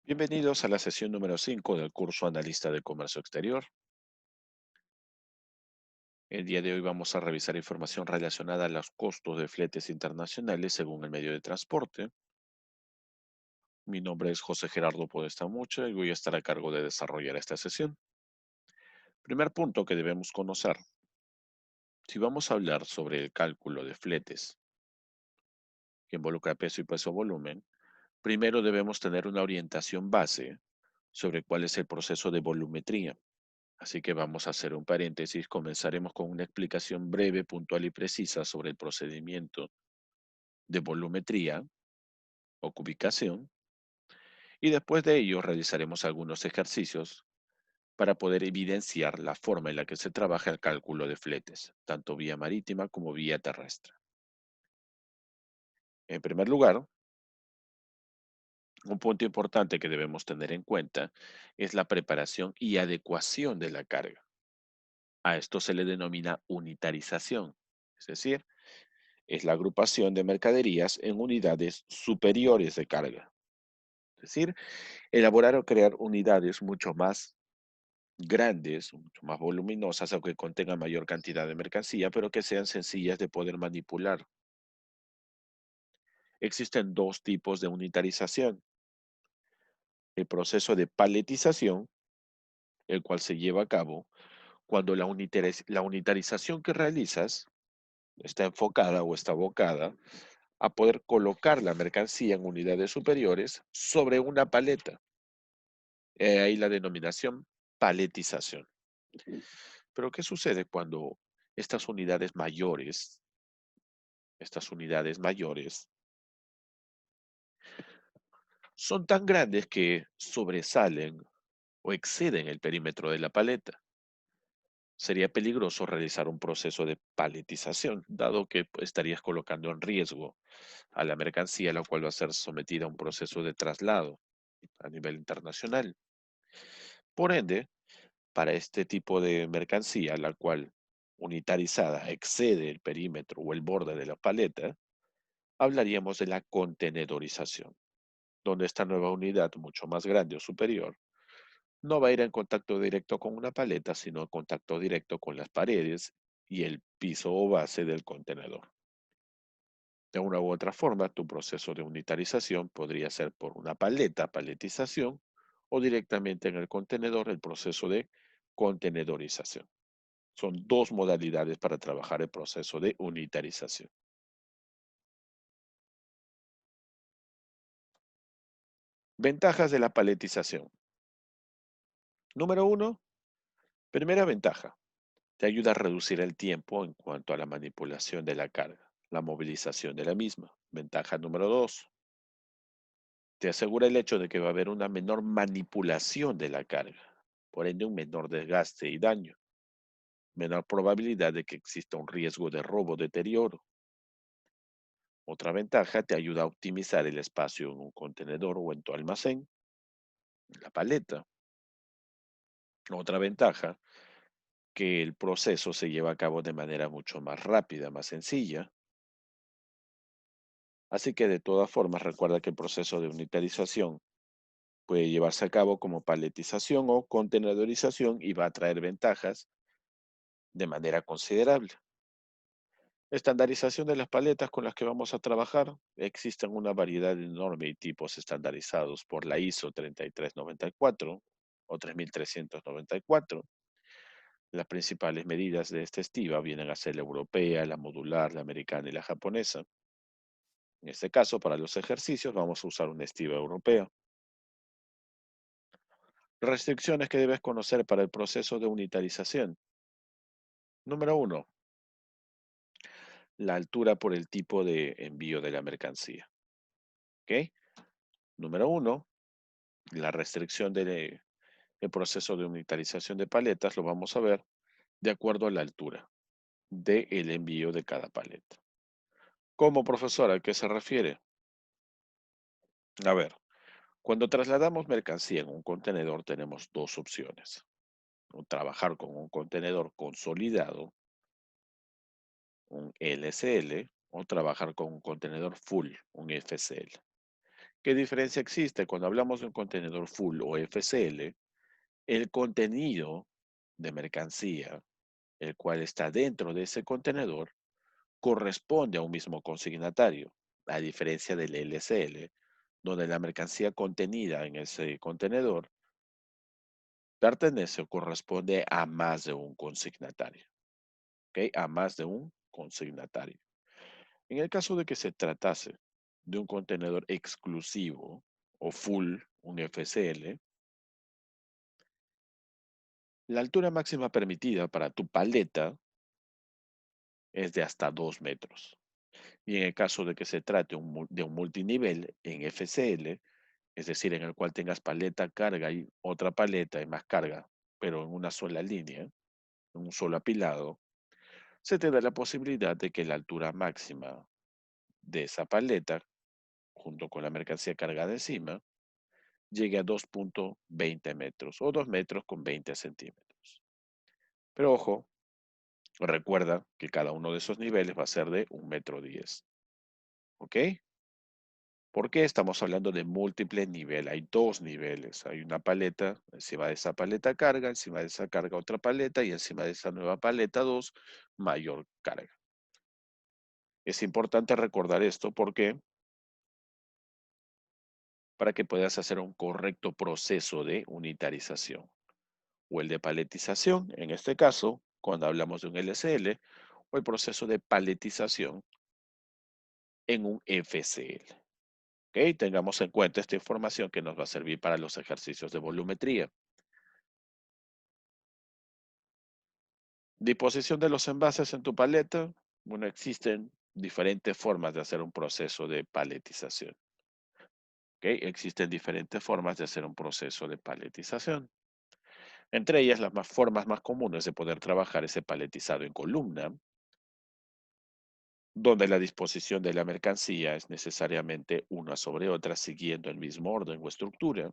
Bienvenidos a la sesión número 5 del curso Analista de Comercio Exterior. El día de hoy vamos a revisar información relacionada a los costos de fletes internacionales según el medio de transporte. Mi nombre es José Gerardo Podesta Mucha y voy a estar a cargo de desarrollar esta sesión. Primer punto que debemos conocer. Si vamos a hablar sobre el cálculo de fletes que involucra peso y peso-volumen, primero debemos tener una orientación base sobre cuál es el proceso de volumetría. Así que vamos a hacer un paréntesis. Comenzaremos con una explicación breve, puntual y precisa sobre el procedimiento de volumetría o cubicación. Y después de ello realizaremos algunos ejercicios para poder evidenciar la forma en la que se trabaja el cálculo de fletes, tanto vía marítima como vía terrestre. En primer lugar, un punto importante que debemos tener en cuenta es la preparación y adecuación de la carga. A esto se le denomina unitarización, es decir, es la agrupación de mercaderías en unidades superiores de carga. Es decir, elaborar o crear unidades mucho más grandes, mucho más voluminosas, aunque contengan mayor cantidad de mercancía, pero que sean sencillas de poder manipular. Existen dos tipos de unitarización. El proceso de paletización, el cual se lleva a cabo cuando la unitarización que realizas está enfocada o está abocada a poder colocar la mercancía en unidades superiores sobre una paleta. Ahí la denominación paletización. Pero ¿qué sucede cuando estas unidades mayores, estas unidades mayores, son tan grandes que sobresalen o exceden el perímetro de la paleta? Sería peligroso realizar un proceso de paletización, dado que estarías colocando en riesgo a la mercancía, la cual va a ser sometida a un proceso de traslado a nivel internacional. Por ende, para este tipo de mercancía, la cual unitarizada excede el perímetro o el borde de la paleta, hablaríamos de la contenedorización, donde esta nueva unidad, mucho más grande o superior, no va a ir en contacto directo con una paleta, sino en contacto directo con las paredes y el piso o base del contenedor. De una u otra forma, tu proceso de unitarización podría ser por una paleta, paletización, o directamente en el contenedor, el proceso de contenedorización. Son dos modalidades para trabajar el proceso de unitarización. Ventajas de la paletización. Número uno, primera ventaja, te ayuda a reducir el tiempo en cuanto a la manipulación de la carga, la movilización de la misma. Ventaja número dos, te asegura el hecho de que va a haber una menor manipulación de la carga, por ende un menor desgaste y daño, menor probabilidad de que exista un riesgo de robo o deterioro. Otra ventaja, te ayuda a optimizar el espacio en un contenedor o en tu almacén, la paleta. Otra ventaja, que el proceso se lleva a cabo de manera mucho más rápida, más sencilla. Así que de todas formas, recuerda que el proceso de unitarización puede llevarse a cabo como paletización o contenedorización y va a traer ventajas de manera considerable. Estandarización de las paletas con las que vamos a trabajar. Existen una variedad enorme de tipos estandarizados por la ISO 3394 o 3394. Las principales medidas de este estiva vienen a ser la europea, la modular, la americana y la japonesa. En este caso, para los ejercicios vamos a usar una estiva europea. Restricciones que debes conocer para el proceso de unitarización. Número uno, la altura por el tipo de envío de la mercancía. ¿Ok? Número uno, la restricción del proceso de unitarización de paletas lo vamos a ver de acuerdo a la altura del envío de cada paleta. ¿Cómo, profesor? ¿A qué se refiere? A ver, cuando trasladamos mercancía en un contenedor tenemos dos opciones. O trabajar con un contenedor consolidado, un LSL, o trabajar con un contenedor full, un FCL. ¿Qué diferencia existe cuando hablamos de un contenedor full o FCL? El contenido de mercancía, el cual está dentro de ese contenedor, corresponde a un mismo consignatario, a diferencia del LCL, donde la mercancía contenida en ese contenedor pertenece o corresponde a más de un consignatario, ¿ok? A más de un consignatario. En el caso de que se tratase de un contenedor exclusivo o full, un FCL, la altura máxima permitida para tu paleta es de hasta 2 metros. Y en el caso de que se trate de un multinivel en FCL, es decir, en el cual tengas paleta, carga y otra paleta y más carga, pero en una sola línea, en un solo apilado, se te da la posibilidad de que la altura máxima de esa paleta, junto con la mercancía cargada encima, llegue a 2,20 metros o 2 metros con 20 centímetros. Pero ojo, recuerda que cada uno de esos niveles va a ser de 1,10 m. ¿Ok? ¿Por qué estamos hablando de múltiple nivel? Hay dos niveles. Hay una paleta, encima de esa paleta carga, encima de esa carga otra paleta y encima de esa nueva paleta dos, mayor carga. Es importante recordar esto porque para que puedas hacer un correcto proceso de unitarización o el de paletización, en este caso, cuando hablamos de un LCL, o el proceso de paletización en un FCL. ¿Ok? Tengamos en cuenta esta información que nos va a servir para los ejercicios de volumetría. Disposición de los envases en tu paleta. Bueno, existen diferentes formas de hacer un proceso de paletización. ¿Ok? Existen diferentes formas de hacer un proceso de paletización. Entre ellas, las formas más comunes de poder trabajar ese paletizado en columna, donde la disposición de la mercancía es necesariamente una sobre otra siguiendo el mismo orden o estructura.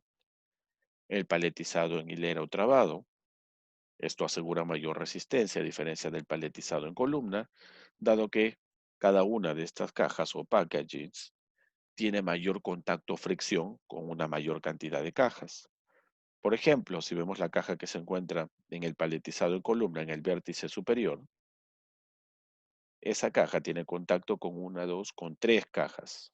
El paletizado en hilera o trabado. Esto asegura mayor resistencia a diferencia del paletizado en columna, dado que cada una de estas cajas o packagings tiene mayor contacto o fricción con una mayor cantidad de cajas. Por ejemplo, si vemos la caja que se encuentra en el paletizado en columna en el vértice superior, esa caja tiene contacto con una, dos, con tres cajas.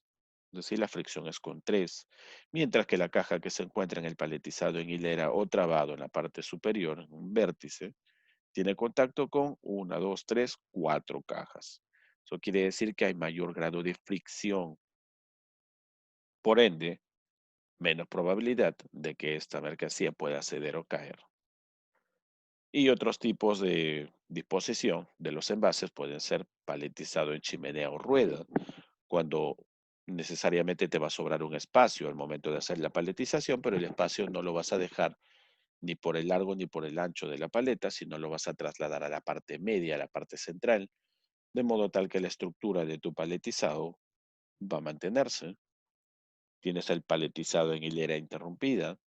Es decir, la fricción es con tres. Mientras que la caja que se encuentra en el paletizado en hilera o trabado en la parte superior, en un vértice, tiene contacto con una, dos, tres, cuatro cajas. Eso quiere decir que hay mayor grado de fricción. Por ende, menos probabilidad de que esta mercancía pueda ceder o caer. Y otros tipos de disposición de los envases pueden ser paletizado en chimenea o rueda, cuando necesariamente te va a sobrar un espacio al momento de hacer la paletización, pero el espacio no lo vas a dejar ni por el largo ni por el ancho de la paleta, sino lo vas a trasladar a la parte media, a la parte central, de modo tal que la estructura de tu paletizado va a mantenerse. Tienes el paletizado en hilera interrumpida,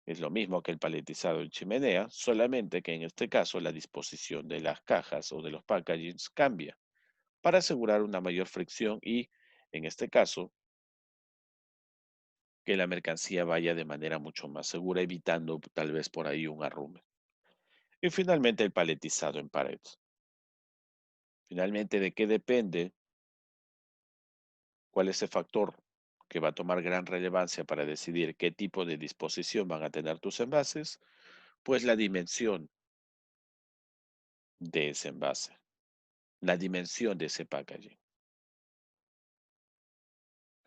es lo mismo que el paletizado en chimenea, solamente que en este caso la disposición de las cajas o de los packagings cambia para asegurar una mayor fricción y, en este caso, que la mercancía vaya de manera mucho más segura, evitando tal vez por ahí un arrume. Y finalmente el paletizado en pared. Finalmente, ¿de qué depende? ¿Cuál es el factor que va a tomar gran relevancia para decidir qué tipo de disposición van a tener tus envases? Pues la dimensión de ese envase, la dimensión de ese packaging.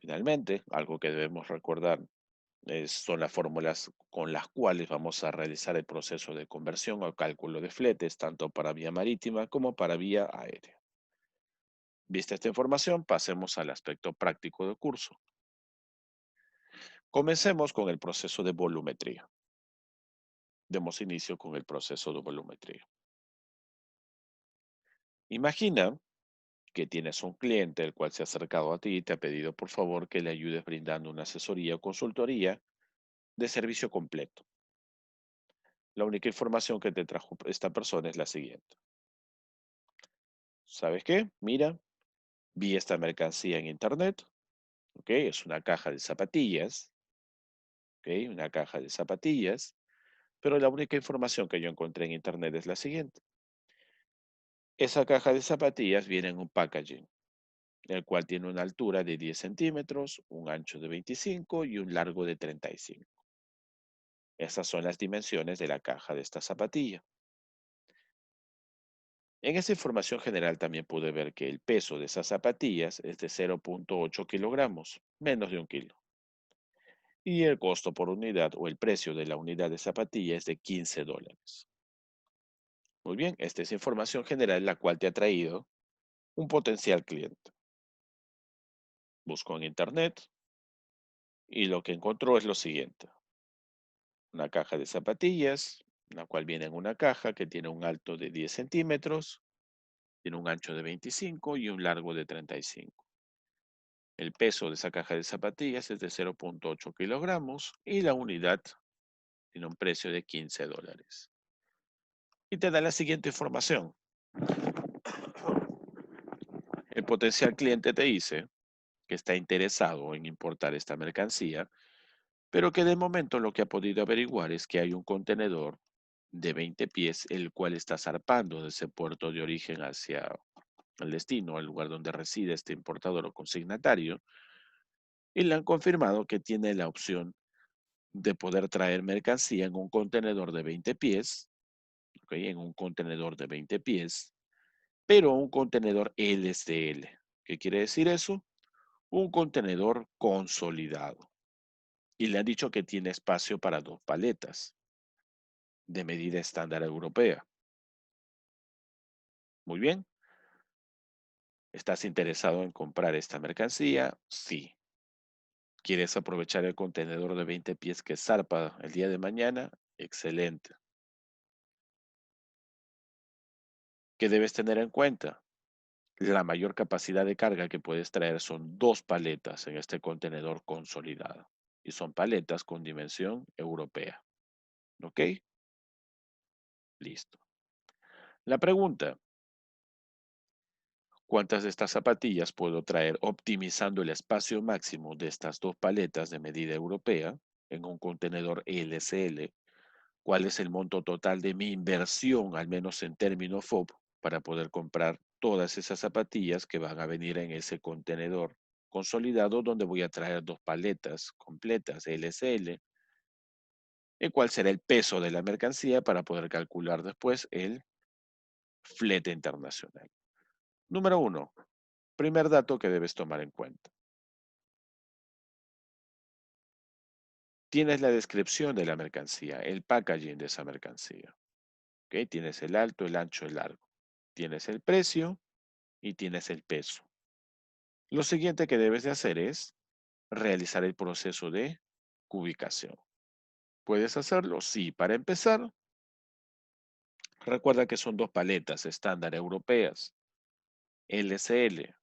Finalmente, algo que debemos recordar son las fórmulas con las cuales vamos a realizar el proceso de conversión o cálculo de fletes, tanto para vía marítima como para vía aérea. Vista esta información, pasemos al aspecto práctico del curso. Comencemos con el proceso de volumetría. Demos inicio con el proceso de volumetría. Imagina que tienes un cliente el cual se ha acercado a ti y te ha pedido por favor que le ayudes brindando una asesoría o consultoría de servicio completo. La única información que te trajo esta persona es la siguiente. ¿Sabes qué? Mira, vi esta mercancía en internet, ¿ok? Es una caja de zapatillas, ¿ok? Una caja de zapatillas, pero la única información que yo encontré en internet es la siguiente. Esa caja de zapatillas viene en un packaging, el cual tiene una altura de 10 centímetros, un ancho de 25 y un largo de 35. Esas son las dimensiones de la caja de esta zapatilla. En esa información general también pude ver que el peso de esas zapatillas es de 0,8 kilogramos, menos de un kilo. Y el costo por unidad o el precio de la unidad de zapatilla es de $15. Muy bien, esta es información general la cual te ha traído un potencial cliente. Buscó en internet y lo que encontró es lo siguiente. Una caja de zapatillas, la cual viene en una caja que tiene un alto de 10 centímetros, tiene un ancho de 25 y un largo de 35. El peso de esa caja de zapatillas es de 0,8 kilogramos y la unidad tiene un precio de $15. Y te da la siguiente información. El potencial cliente te dice que está interesado en importar esta mercancía, pero que de momento lo que ha podido averiguar es que hay un contenedor de 20 pies, el cual está zarpando de ese puerto de origen hacia el destino, el lugar donde reside este importador o consignatario, y le han confirmado que tiene la opción de poder traer mercancía en un contenedor de 20 pies, ¿ok? En un contenedor de 20 pies, pero un contenedor LCL. ¿Qué quiere decir eso? Un contenedor consolidado. Y le han dicho que tiene espacio para 2 paletas de medida estándar europea. Muy bien. ¿Estás interesado en comprar esta mercancía? Sí. ¿Quieres aprovechar el contenedor de 20 pies que zarpa el día de mañana? Excelente. ¿Qué debes tener en cuenta? La mayor capacidad de carga que puedes traer son 2 paletas en este contenedor consolidado. Y son paletas con dimensión europea. ¿Ok? Listo. La pregunta, ¿cuántas de estas zapatillas puedo traer optimizando el espacio máximo de estas 2 paletas de medida europea en un contenedor LCL? ¿Cuál es el monto total de mi inversión, al menos en términos FOB, para poder comprar todas esas zapatillas que van a venir en ese contenedor consolidado donde voy a traer 2 paletas completas LCL? ¿Y cuál será el peso de la mercancía para poder calcular después el flete internacional? Número uno, primer dato que debes tomar en cuenta. Tienes la descripción de la mercancía, el packaging de esa mercancía. ¿Ok? Tienes el alto, el ancho, el largo. Tienes el precio y tienes el peso. Lo siguiente que debes de hacer es realizar el proceso de cubicación. ¿Puedes hacerlo? Sí. Para empezar, recuerda que son 2 paletas estándar europeas, LCL.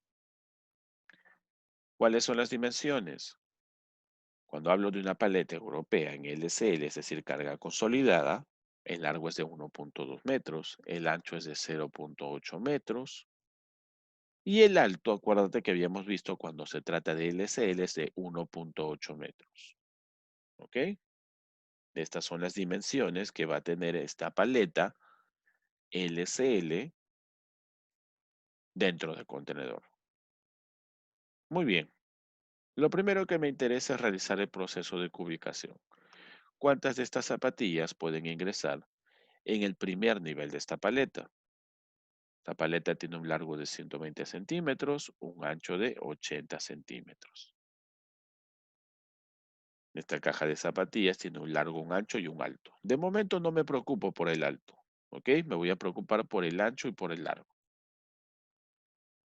¿Cuáles son las dimensiones? Cuando hablo de una paleta europea en LCL, es decir, carga consolidada, el largo es de 1,2 metros, el ancho es de 0,8 metros y el alto, acuérdate que habíamos visto cuando se trata de LCL, es de 1,8 metros. ¿Ok? Estas son las dimensiones que va a tener esta paleta LCL dentro del contenedor. Muy bien. Lo primero que me interesa es realizar el proceso de cubicación. ¿Cuántas de estas zapatillas pueden ingresar en el primer nivel de esta paleta? La paleta tiene un largo de 120 centímetros, un ancho de 80 centímetros. Esta caja de zapatillas tiene un largo, un ancho y un alto. De momento no me preocupo por el alto, ¿ok? Me voy a preocupar por el ancho y por el largo.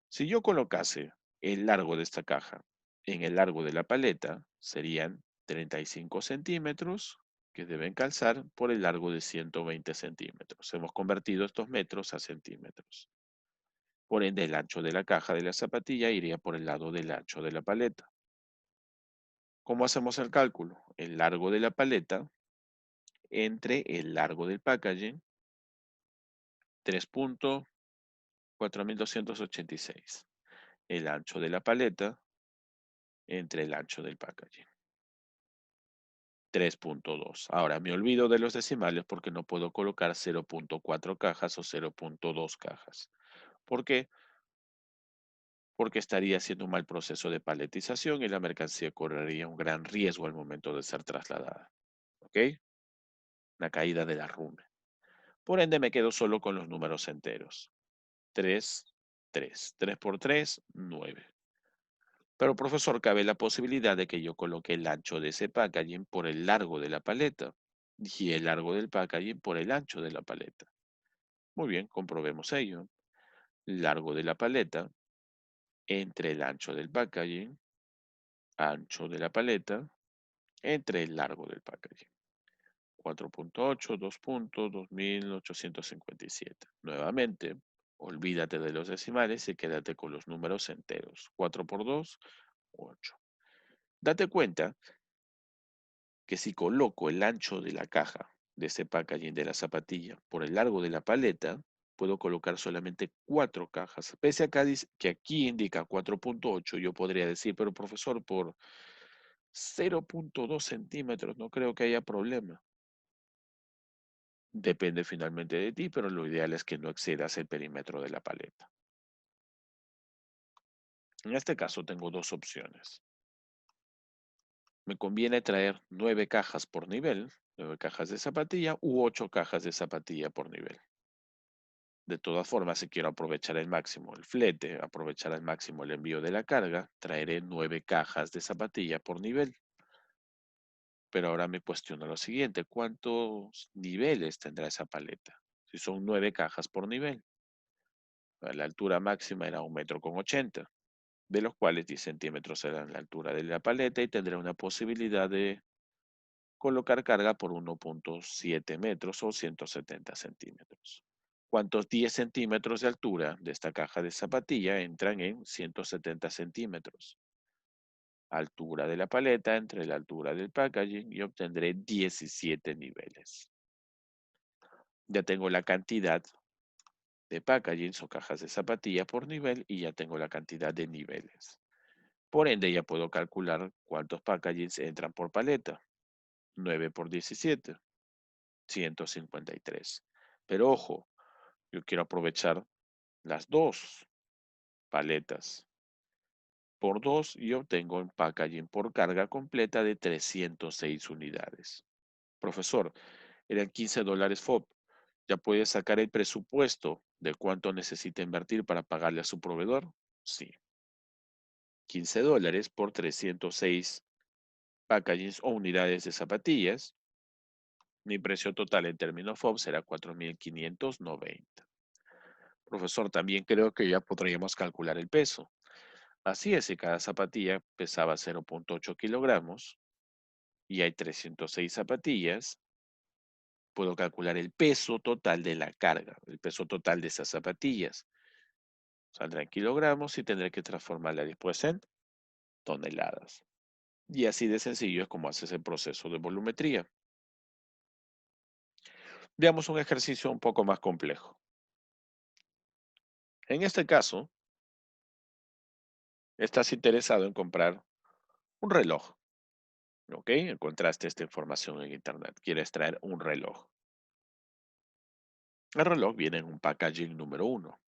Si yo colocase el largo de esta caja en el largo de la paleta, serían 35 centímetros que deben calzar por el largo de 120 centímetros. Hemos convertido estos metros a centímetros. Por ende, el ancho de la caja de la zapatilla iría por el lado del ancho de la paleta. ¿Cómo hacemos el cálculo? El largo de la paleta entre el largo del packaging, 3,4286. El ancho de la paleta, entre el ancho del packaging. 3.2. Ahora me olvido de los decimales porque no puedo colocar 0.4 cajas o 0.2 cajas. ¿Por qué? Porque estaría haciendo un mal proceso de paletización y la mercancía correría un gran riesgo al momento de ser trasladada. ¿Ok? Una caída de la runa. Por ende, me quedo solo con los números enteros. 3, 3. 3 por 3, 9. Pero, profesor, cabe la posibilidad de que yo coloque el ancho de ese packaging por el largo de la paleta y el largo del packaging por el ancho de la paleta. Muy bien, comprobemos ello. Largo de la paleta entre el ancho del packaging, ancho de la paleta entre el largo del packaging. 4.8, 2 puntos, 2857. Nuevamente, olvídate de los decimales y quédate con los números enteros. 4 por 2, 8. Date cuenta que si coloco el ancho de la caja de ese packaging de la zapatilla por el largo de la paleta, puedo colocar solamente 4 cajas. Pese a que aquí indica 4.8, yo podría decir, pero profesor, por 0.2 centímetros no creo que haya problema. Depende finalmente de ti, pero lo ideal es que no excedas el perímetro de la paleta. En este caso tengo dos opciones. Me conviene traer 9 cajas por nivel, 9 cajas de zapatilla u 8 cajas de zapatilla por nivel. De todas formas, si quiero aprovechar al máximo el flete, aprovechar al máximo el envío de la carga, traeré 9 cajas de zapatilla por nivel. Pero ahora me cuestiono lo siguiente, ¿cuántos niveles tendrá esa paleta? Si son 9 cajas por nivel. La altura máxima era 1,80 m, de los cuales 10 centímetros serán la altura de la paleta y tendré una posibilidad de colocar carga por 1.7 metros o 170 centímetros. ¿Cuántos 10 centímetros de altura de esta caja de zapatilla entran en 170 centímetros? Altura de la paleta entre la altura del packaging y obtendré 17 niveles. Ya tengo la cantidad de packagings o cajas de zapatilla por nivel y ya tengo la cantidad de niveles. Por ende, ya puedo calcular cuántos packagings entran por paleta. 9 por 17, 153. Pero ojo, yo quiero aprovechar las dos paletas por 2 y obtengo un packaging por carga completa de 306 unidades. Profesor, eran $15 FOB. ¿Ya puede sacar el presupuesto de cuánto necesita invertir para pagarle a su proveedor? Sí. $15 por 306 packagings o unidades de zapatillas. Mi precio total en términos FOB será 4.590. Profesor, también creo que ya podríamos calcular el peso. Así es, si cada zapatilla pesaba 0.8 kilogramos y hay 306 zapatillas, puedo calcular el peso total de la carga, el peso total de esas zapatillas. Saldrá en kilogramos y tendré que transformarla después en toneladas. Y así de sencillo es como haces el proceso de volumetría. Veamos un ejercicio un poco más complejo. En este caso, estás interesado en comprar un reloj, ¿ok? Encontraste esta información en internet. Quieres traer un reloj. El reloj viene en un packaging número 1.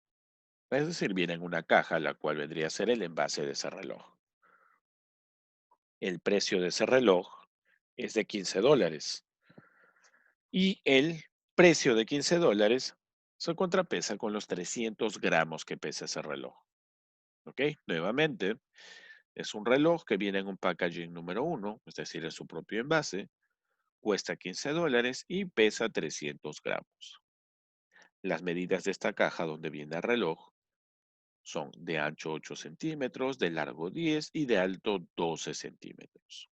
Es decir, viene en una caja, la cual vendría a ser el envase de ese reloj. El precio de ese reloj es de $15. Y el precio de $15 se contrapesa con los 300 gramos que pesa ese reloj. ¿Ok? Nuevamente, es un reloj que viene en un packaging número 1, es decir, en su propio envase, cuesta $15 y pesa 300 gramos. Las medidas de esta caja donde viene el reloj son de ancho 8 centímetros, de largo 10 y de alto 12 centímetros.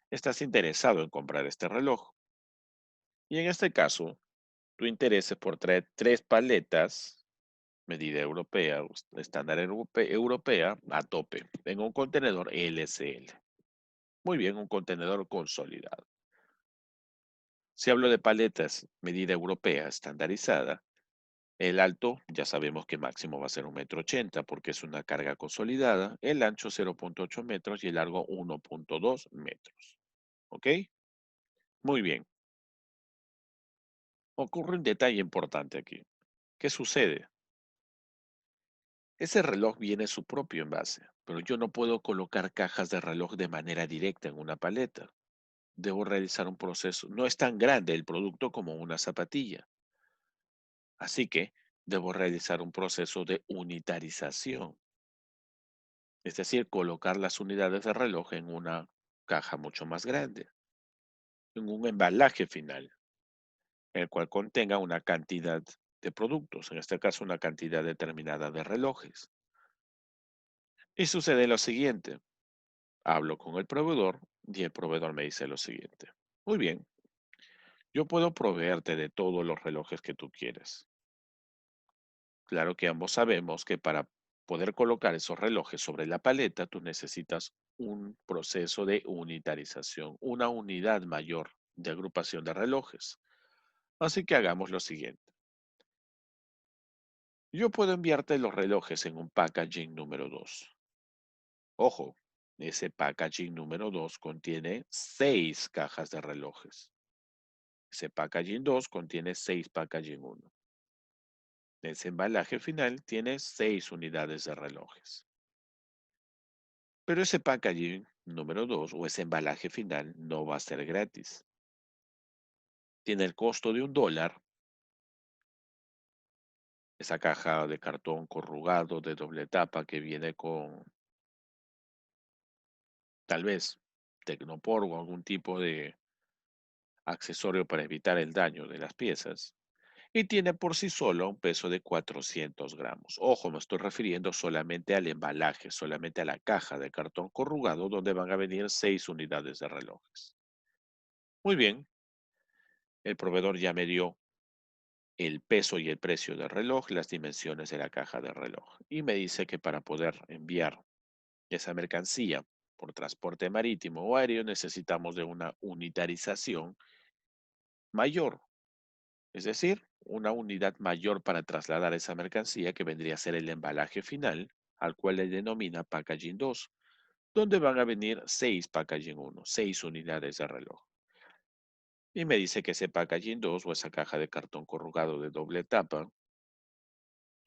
Estás interesado en comprar este reloj y en este caso, tu interés es por traer 3 paletas, medida europea, estándar europea, a tope, en un contenedor LCL. Muy bien, un contenedor consolidado. Si hablo de paletas, medida europea, estandarizada, El alto, ya sabemos que máximo va a ser 1,80 m porque es una carga consolidada. El ancho 0,8 metros y el largo 1,2 metros. ¿Ok? Muy bien. Ocurre un detalle importante aquí. ¿Qué sucede? Ese reloj viene su propio envase, pero yo no puedo colocar cajas de reloj de manera directa en una paleta. Debo realizar un proceso. No es tan grande el producto como una zapatilla. Así que debo realizar un proceso de unitarización, es decir, colocar las unidades de reloj en una caja mucho más grande, en un embalaje final, el cual contenga una cantidad de productos, en este caso una cantidad determinada de relojes. Y sucede lo siguiente, hablo con el proveedor y el proveedor me dice lo siguiente. Muy bien, yo puedo proveerte de todos los relojes que tú quieres. Claro que ambos sabemos que para poder colocar esos relojes sobre la paleta, tú necesitas un proceso de unitarización, una unidad mayor de agrupación de relojes. Así que hagamos lo siguiente. Yo puedo enviarte los relojes en un packaging número 2. Ojo, ese packaging número 2 contiene 6 cajas de relojes. Ese packaging 2 contiene 6 packaging 1. Ese embalaje final tiene 6 unidades de relojes. Pero ese packaging número 2 o ese embalaje final no va a ser gratis. Tiene el costo de $1, esa caja de cartón corrugado de doble tapa que viene con tal vez Tecnopor o algún tipo de accesorio para evitar el daño de las piezas. Y tiene por sí solo un peso de 400 gramos. Ojo, me estoy refiriendo solamente al embalaje, solamente a la caja de cartón corrugado donde van a venir 6 unidades de relojes. Muy bien, el proveedor ya me dio el peso y el precio del reloj, las dimensiones de la caja de reloj. Y me dice que para poder enviar esa mercancía por transporte marítimo o aéreo necesitamos de una unitarización mayor, es decir, una unidad mayor para trasladar esa mercancía que vendría a ser el embalaje final, al cual le denomina Packaging 2, donde van a venir 6 Packaging 1, 6 unidades de reloj. Y me dice que ese Packaging 2 o esa caja de cartón corrugado de doble tapa,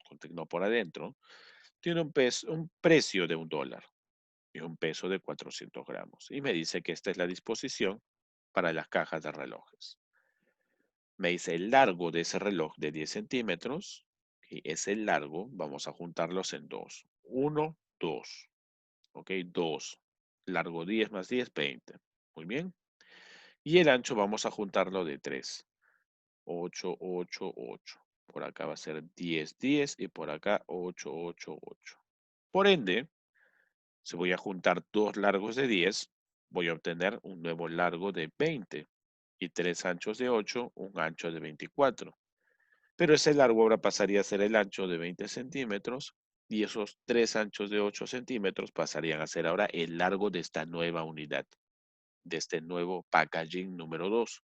con tecno por adentro, tiene un precio de $1 y un peso de 400 gramos. Y me dice que esta es la disposición para las cajas de relojes. Me dice el largo de ese reloj de 10 centímetros, que es el largo, vamos a juntarlos en dos. Uno, dos. Ok, dos. Largo 10 más 10, 20. Muy bien. Y el ancho vamos a juntarlo de 3. 8, 8, 8. Por acá va a ser 10, 10 y por acá 8, 8, 8. Por ende, si voy a juntar dos largos de 10, voy a obtener un nuevo largo de 20 y tres anchos de 8, un ancho de 24. Pero ese largo ahora pasaría a ser el ancho de 20 centímetros y esos tres anchos de 8 centímetros pasarían a ser ahora el largo de esta nueva unidad, de este nuevo packaging número 2,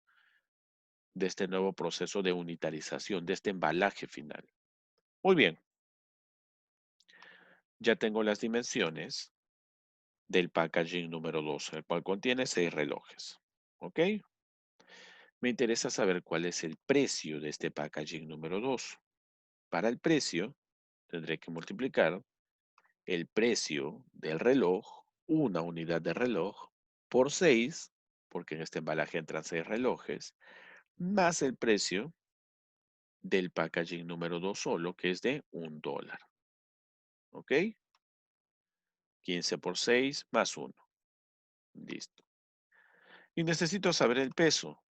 de este nuevo proceso de unitarización, de este embalaje final. Muy bien, ya tengo las dimensiones del packaging número 2, el cual contiene 6 relojes. ¿Ok? Me interesa saber cuál es el precio de este packaging número 2. Para el precio, tendré que multiplicar el precio del reloj, una unidad de reloj, por 6, porque en este embalaje entran 6 relojes, más el precio del packaging número 2 solo, que es de $1. ¿Ok? 15 por 6 más 1. Listo. Y necesito saber el peso.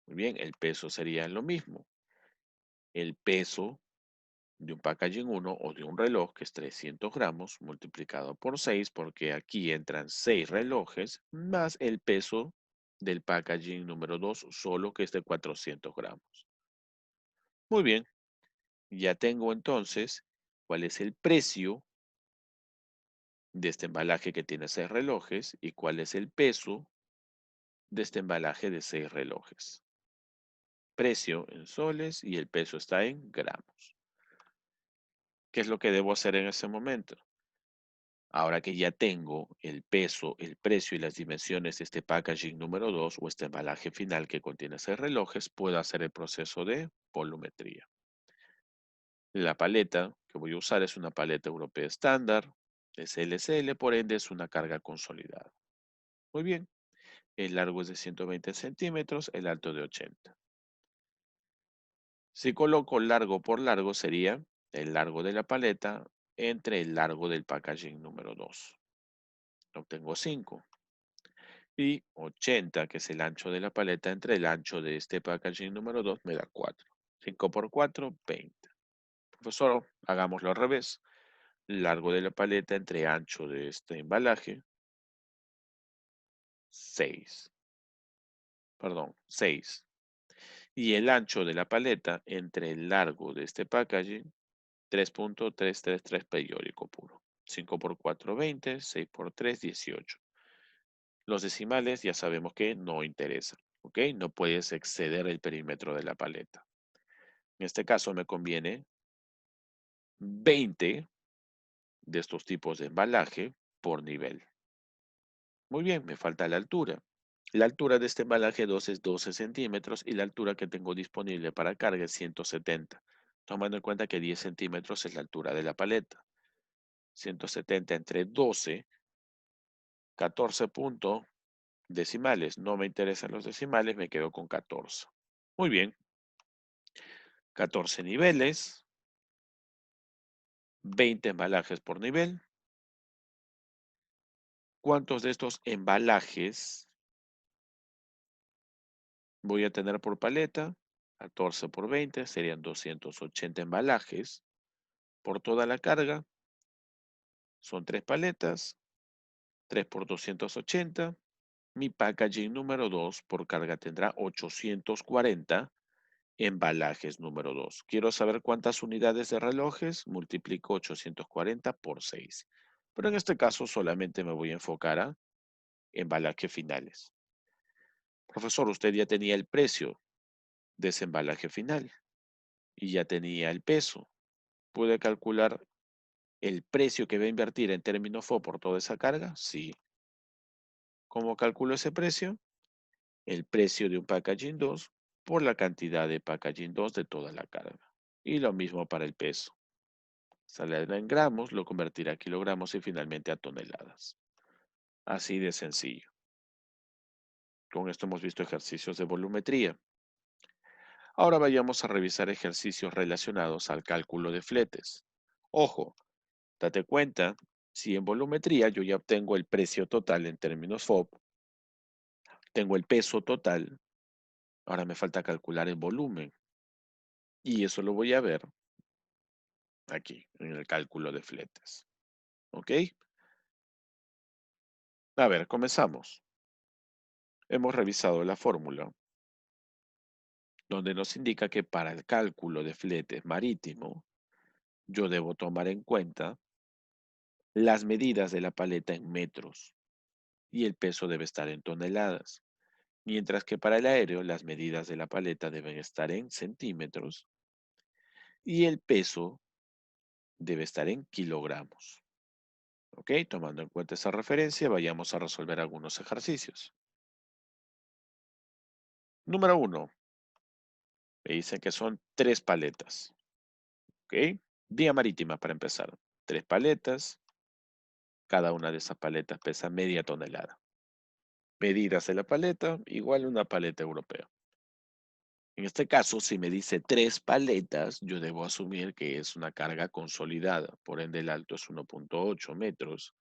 Muy bien, el peso sería lo mismo. El peso de un packaging 1 o de un reloj, que es 300 gramos, multiplicado por 6, porque aquí entran 6 relojes, más el peso del packaging número 2, solo que es de 400 gramos. Muy bien, ya tengo entonces cuál es el precio de este embalaje que tiene 6 relojes y cuál es el peso de este embalaje de 6 relojes. precio en soles y el peso está en gramos. ¿Qué es lo que debo hacer en ese momento? Ahora que ya tengo el peso, el precio y las dimensiones de este packaging número 2 o este embalaje final que contiene 6 relojes, puedo hacer el proceso de volumetría. La paleta que voy a usar es una paleta europea estándar, es LCL, por ende es una carga consolidada. Muy bien, el largo es de 120 centímetros, el alto de 80. Si coloco largo por largo sería el largo de la paleta entre el largo del packaging número 2. Obtengo 5. Y 80, que es el ancho de la paleta, entre el ancho de este packaging número 2 me da 4. 5 por 4, 20. Profesor, hagámoslo al revés. Largo de la paleta entre ancho de este embalaje, 6. Perdón, 6. Y el ancho de la paleta entre el largo de este packaging, 3.333 periódico puro. 5 por 4, 20. 6 por 3, 18. Los decimales ya sabemos que no interesan, ¿ok? No puedes exceder el perímetro de la paleta. En este caso me conviene 20 de estos tipos de embalaje por nivel. Muy bien, me falta la altura. La altura de este embalaje 2 es 12 centímetros y la altura que tengo disponible para carga es 170, tomando en cuenta que 10 centímetros es la altura de la paleta. 170 entre 12, 14 puntos decimales. No me interesan los decimales, me quedo con 14. Muy bien, 14 niveles, 20 embalajes por nivel. ¿Cuántos de estos embalajes voy a tener por paleta? 14 por 20 serían 280 embalajes por toda la carga. Son 3 paletas, 3 por 280. Mi packaging número 2 por carga tendrá 840 embalajes número 2. Quiero saber cuántas unidades de relojes, multiplico 840 por 6. Pero en este caso solamente me voy a enfocar a embalajes finales. Profesor, usted ya tenía el precio de ese embalaje final y ya tenía el peso. ¿Puede calcular el precio que va a invertir en términos FO por toda esa carga? Sí. ¿Cómo calculo ese precio? El precio de un packaging 2 por la cantidad de packaging 2 de toda la carga. Y lo mismo para el peso. Saldrá en gramos, lo convertirá a kilogramos y finalmente a toneladas. Así de sencillo. Con esto hemos visto ejercicios de volumetría. Ahora vayamos a revisar ejercicios relacionados al cálculo de fletes. Ojo, date cuenta, si en volumetría yo ya obtengo el precio total en términos FOB, tengo el peso total, ahora me falta calcular el volumen. Y eso lo voy a ver aquí, en el cálculo de fletes. ¿Ok? A ver, comenzamos. Hemos revisado la fórmula donde nos indica que para el cálculo de fletes marítimo, yo debo tomar en cuenta las medidas de la paleta en metros y el peso debe estar en toneladas, mientras que para el aéreo las medidas de la paleta deben estar en centímetros y el peso debe estar en kilogramos. ¿Ok? Tomando en cuenta esa referencia, vayamos a resolver algunos ejercicios. Número 1. Me dicen que son 3 paletas. ¿Ok? Vía marítima para empezar. 3 paletas. Cada una de esas paletas pesa media tonelada. Medidas de la paleta, igual una paleta europea. En este caso, si me dice 3 paletas, yo debo asumir que es una carga consolidada. Por ende, el alto es 1.8 metros.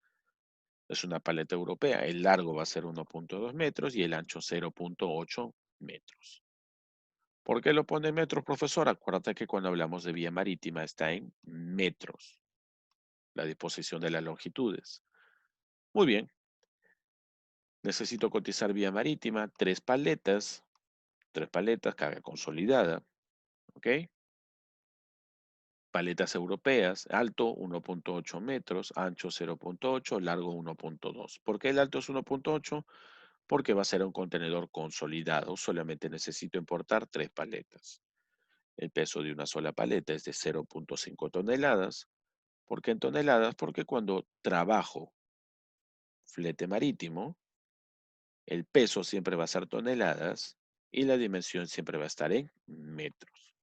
Es una paleta europea. El largo va a ser 1.2 metros y el ancho 0.8 metros. ¿Por qué lo pone en metros, profesor? Acuérdate que cuando hablamos de vía marítima está en metros, la disposición de las longitudes. Muy bien. Necesito cotizar vía marítima, 3 paletas, carga consolidada, ¿ok? Paletas europeas, alto 1.8 metros, ancho 0.8, largo 1.2. ¿Por qué el alto es 1.8? porque va a ser un contenedor consolidado. Solamente necesito importar 3 paletas. El peso de una sola paleta es de 0.5 toneladas. ¿Por qué en toneladas? Porque cuando trabajo flete marítimo, el peso siempre va a ser toneladas y la dimensión siempre va a estar en metros.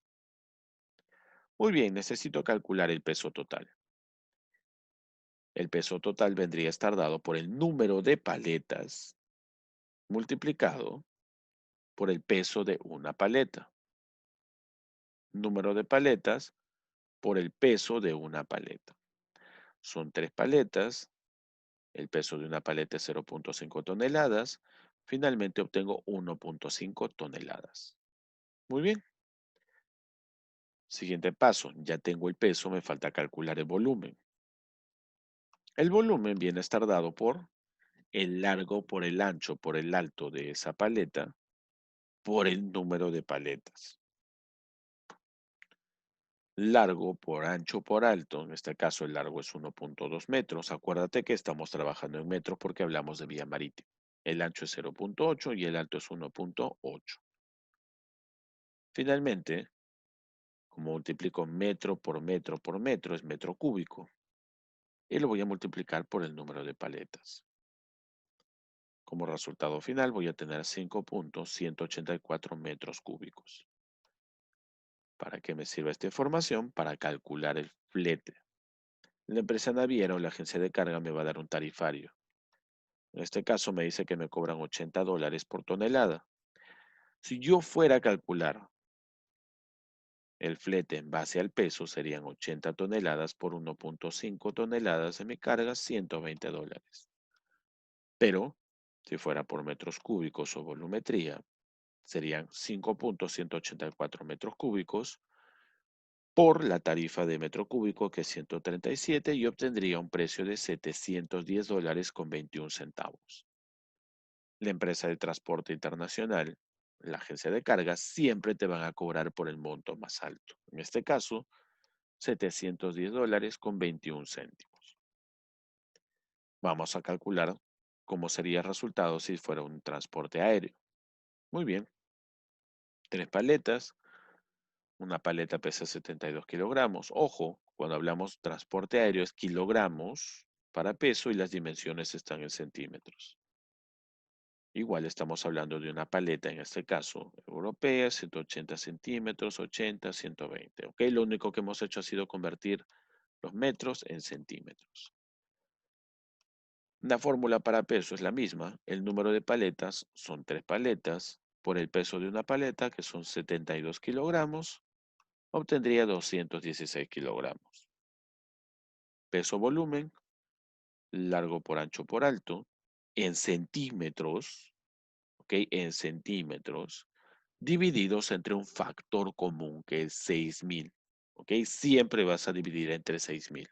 Muy bien, necesito calcular el peso total. El peso total vendría a estar dado por el número de paletas multiplicado por el peso de una paleta. Número de paletas por el peso de una paleta. Son 3 paletas. El peso de una paleta es 0.5 toneladas. Finalmente obtengo 1.5 toneladas. Muy bien. Siguiente paso. Ya tengo el peso, me falta calcular el volumen. El volumen viene a estar dado por el largo por el ancho por el alto de esa paleta por el número de paletas. Largo por ancho por alto, en este caso el largo es 1.2 metros. Acuérdate que estamos trabajando en metros porque hablamos de vía marítima. El ancho es 0.8 y el alto es 1.8. Finalmente, como multiplico metro por metro es metro cúbico. Y lo voy a multiplicar por el número de paletas. Como resultado final voy a tener 5.184 metros cúbicos. ¿Para qué me sirve esta información? Para calcular el flete. La empresa naviera o la agencia de carga me va a dar un tarifario. En este caso me dice que me cobran $80 por tonelada. Si yo fuera a calcular el flete en base al peso, serían 80 toneladas por 1.5 toneladas de mi carga, $120. Pero, si fuera por metros cúbicos o volumetría, serían 5.184 metros cúbicos por la tarifa de metro cúbico, que es 137, y obtendría un precio de $710 con 21 centavos. La empresa de transporte internacional, la agencia de cargas, siempre te van a cobrar por el monto más alto. En este caso, $710 con 21 céntimos. Vamos a calcular cómo sería el resultado si fuera un transporte aéreo. Muy bien. 3 paletas. Una paleta pesa 72 kilogramos. Ojo, cuando hablamos transporte aéreo es kilogramos para peso y las dimensiones están en centímetros. Igual estamos hablando de una paleta, en este caso europea, 180 centímetros, 80, 120. ¿Ok? Lo único que hemos hecho ha sido convertir los metros en centímetros. La fórmula para peso es la misma. El número de paletas son 3 paletas por el peso de una paleta, que son 72 kilogramos, obtendría 216 kilogramos. Peso volumen, largo por ancho por alto, en centímetros, ¿ok? En centímetros, divididos entre un factor común que es 6.000, ¿ok? Siempre vas a dividir entre 6.000.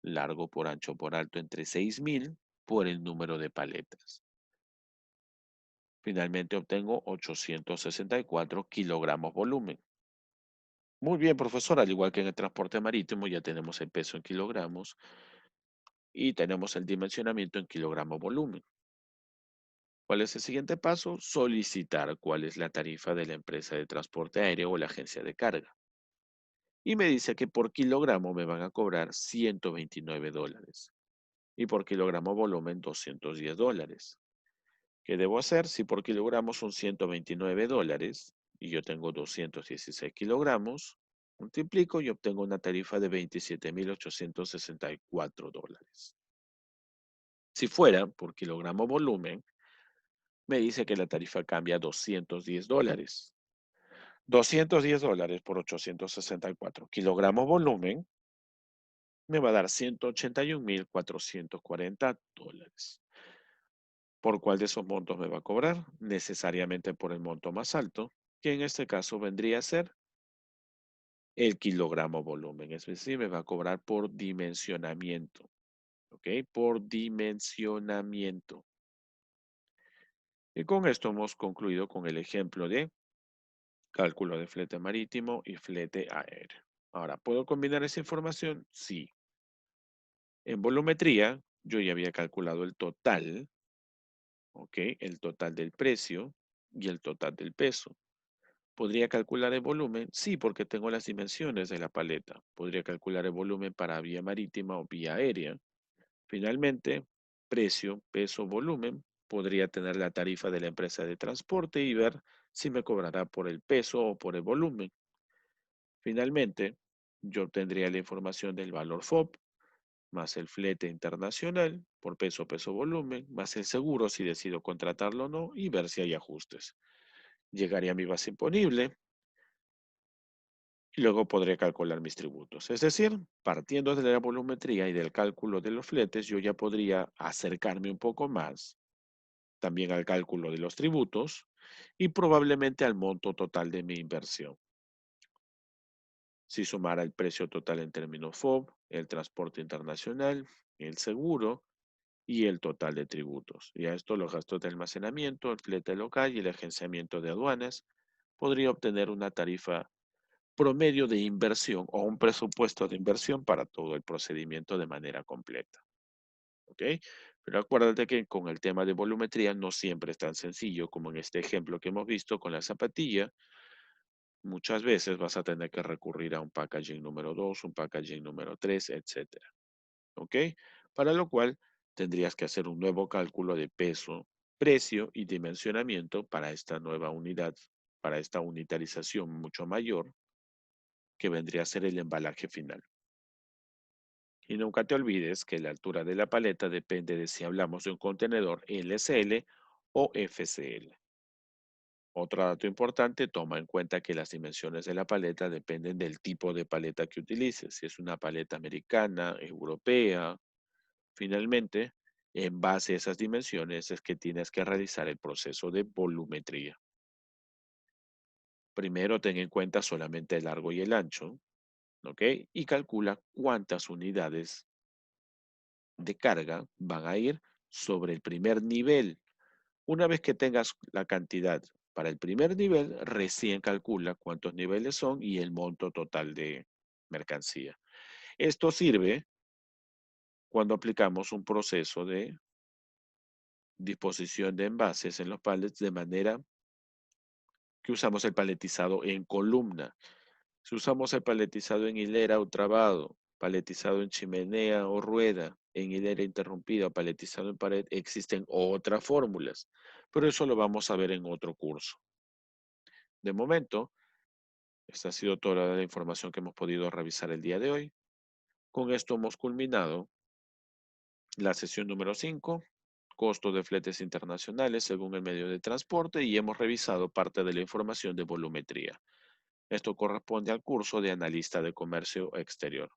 Largo por ancho por alto entre 6.000 por el número de paletas. Finalmente obtengo 864 kilogramos volumen. Muy bien, profesor, al igual que en el transporte marítimo ya tenemos el peso en kilogramos y tenemos el dimensionamiento en kilogramos volumen. ¿Cuál es el siguiente paso? Solicitar cuál es la tarifa de la empresa de transporte aéreo o la agencia de carga. Y me dice que por kilogramo me van a cobrar $129 y por kilogramo volumen $210. ¿Qué debo hacer? Si por kilogramo son $129 y yo tengo 216 kilogramos, multiplico y obtengo una tarifa de $27.864. Si fuera por kilogramo volumen, me dice que la tarifa cambia a $210. $210 por 864 kilogramos volumen me va a dar $181.440. ¿Por cuál de esos montos me va a cobrar? Necesariamente por el monto más alto, que en este caso vendría a ser el kilogramo volumen. Es decir, me va a cobrar por dimensionamiento. ¿Ok? Por dimensionamiento. Y con esto hemos concluido con el ejemplo de cálculo de flete marítimo y flete aéreo. Ahora, ¿puedo combinar esa información? Sí. En volumetría, yo ya había calculado el total ¿ok? El total del precio y el total del peso. ¿Podría calcular el volumen? Sí, porque tengo las dimensiones de la paleta. Podría calcular el volumen para vía marítima o vía aérea. Finalmente, precio, peso, volumen. Podría tener la tarifa de la empresa de transporte y ver si me cobrará por el peso o por el volumen. Finalmente, yo obtendría la información del valor FOB, más el flete internacional, por peso, peso, volumen, más el seguro si decido contratarlo o no, y ver si hay ajustes. Llegaría a mi base imponible y luego podré calcular mis tributos. Es decir, partiendo de la volumetría y del cálculo de los fletes, yo ya podría acercarme un poco más también al cálculo de los tributos y probablemente al monto total de mi inversión. Si sumara el precio total en términos FOB, el transporte internacional, el seguro y el total de tributos. Y a esto los gastos de almacenamiento, el flete local y el agenciamiento de aduanas, podría obtener una tarifa promedio de inversión o un presupuesto de inversión para todo el procedimiento de manera completa. ¿Ok? Pero acuérdate que con el tema de volumetría no siempre es tan sencillo como en este ejemplo que hemos visto con la zapatilla. Muchas veces vas a tener que recurrir a un packaging número 2, un packaging número 3, etcétera. ¿Ok? Para lo cual tendrías que hacer un nuevo cálculo de peso, precio y dimensionamiento para esta nueva unidad, para esta unitarización mucho mayor que vendría a ser el embalaje final. Y nunca te olvides que la altura de la paleta depende de si hablamos de un contenedor LSL o FCL. Otro dato importante, toma en cuenta que las dimensiones de la paleta dependen del tipo de paleta que utilices, si es una paleta americana, europea. Finalmente, en base a esas dimensiones es que tienes que realizar el proceso de volumetría. Primero ten en cuenta solamente el largo y el ancho, ¿ok? Y calcula cuántas unidades de carga van a ir sobre el primer nivel. Una vez que tengas la cantidad para el primer nivel, recién calcula cuántos niveles son y el monto total de mercancía. Esto sirve cuando aplicamos un proceso de disposición de envases en los pallets de manera que usamos el paletizado en columna. Si usamos el paletizado en hilera o trabado, paletizado en chimenea o rueda, en hilera interrumpida o paletizado en pared, existen otras fórmulas, pero eso lo vamos a ver en otro curso. De momento, esta ha sido toda la información que hemos podido revisar el día de hoy. Con esto hemos culminado la sesión número 5, costo de fletes internacionales según el medio de transporte, y hemos revisado parte de la información de volumetría. Esto corresponde al curso de analista de comercio exterior.